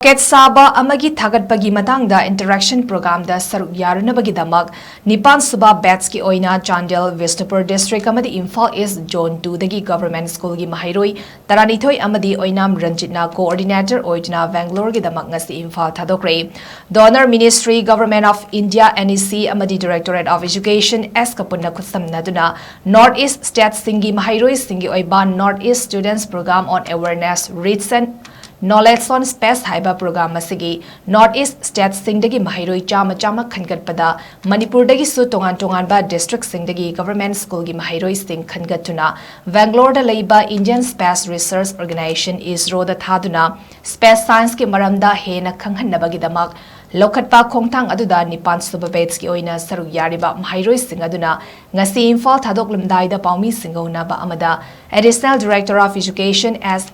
Saba Amagi Thagatpagi Matangda Interaction Programda Saruk Yarunabagidamak Nipan SUBA Batch ki OINA CHANDEL BISHNUPUR District Amadi IMPHAL East Zone 2 Dagi Government School gi MAHEIROI Taranithoi Amadi OINAM RANJIT na Coordinator OIDUNA BANGLORE gidamak ngasi IMPHAL THADOKHRE Donor Ministry Government of India NEC Amadi Directorate of Education S Kapunna Kutsamnaduna North East State Singi MAHEIROI Singi Oiba North East Students Program on Awareness Reach and Knowledge on Space Haiba Program Masigi North East State Singdagi MAHEIROI Chama Khangatpada Manipur Dagi Su Tongan Ba District Singdagi Government School gi MAHEIROI Sing Khangatuna Bangalore da Leiba Indian Space Research Organization ISRO da Thaduna Space Science ki maramda hena khanghannabagidamak Lokhatpa Khongthang aduda Nipan SUBA Batch ki oina saruk yariba MAHEIROI Sing aduna ngasi IMPHAL thadoklamdai da paumi singona ba amada Additional Director of Education as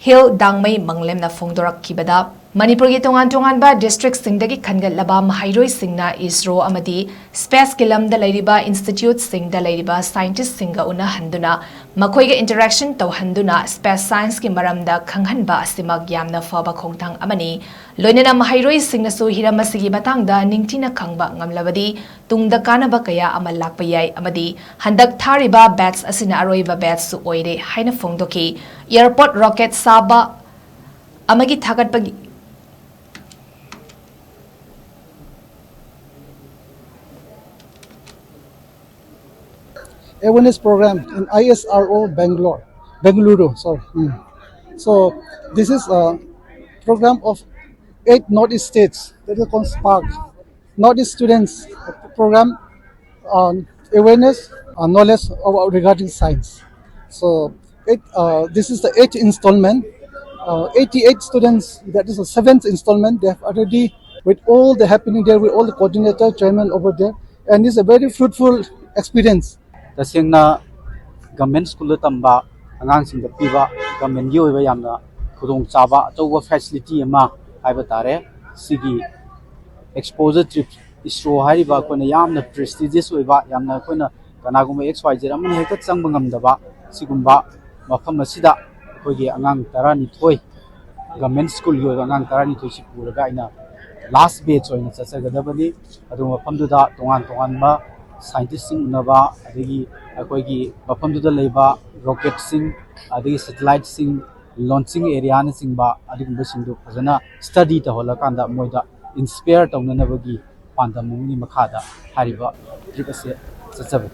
Hill Dangmei Manglem na Fongdorak Kibada Manipur gi tongan ba district singdagi khangat laba MAHEIROI Singna ISRO amadi Space Kilam da Lairiba Institute Sing da Lairiba Scientist Singa una handuna Makoiga interaction taw handuna Space Science ki maramda khanghanba asima gyamna faba khongthang amani loinena MAHEIROI Singna su hiramasigi batangda ningtina khangba ngamlabadi tungda kanaba kaya amal lakpa yai amadi handak thariba batch asina aroiba batch su oire haina fongdoki airport rocket Saba Amagi Thagatpagi awareness program in ISRO Bengaluru. So this is a program of 8 Northeast states that is called SPARK. Northeast students program on awareness, knowledge regarding science. So this is the 8th installment. 88 students, that is the 7th installment. They have already, with all the happening there, with all the coordinator, chairman over there, and it's a very fruitful experience. Tasingna government school tamba angang sing da piba government gi oiba yamna khudong chaba chowa facility ama haiba tare sigi exposure trip ISRO hariba kona yamna prestigious oiba yamna kona kanaguma xyz amani hekta changba ngamdaba sigumba mafam asida koigi angang tarani thoi government school gi angang tarani thoi si puraga ina last batch oina chachagadabani adu mafam duda tongan ma scientists sing naba adegi akoigi mafamduda leiba rocket sing adegi satellite sing launching area na singba adigumba singdu fazana study ta hola kanda moida inspire tawnanabagi pandamuni makhada hariba trip ase chachabu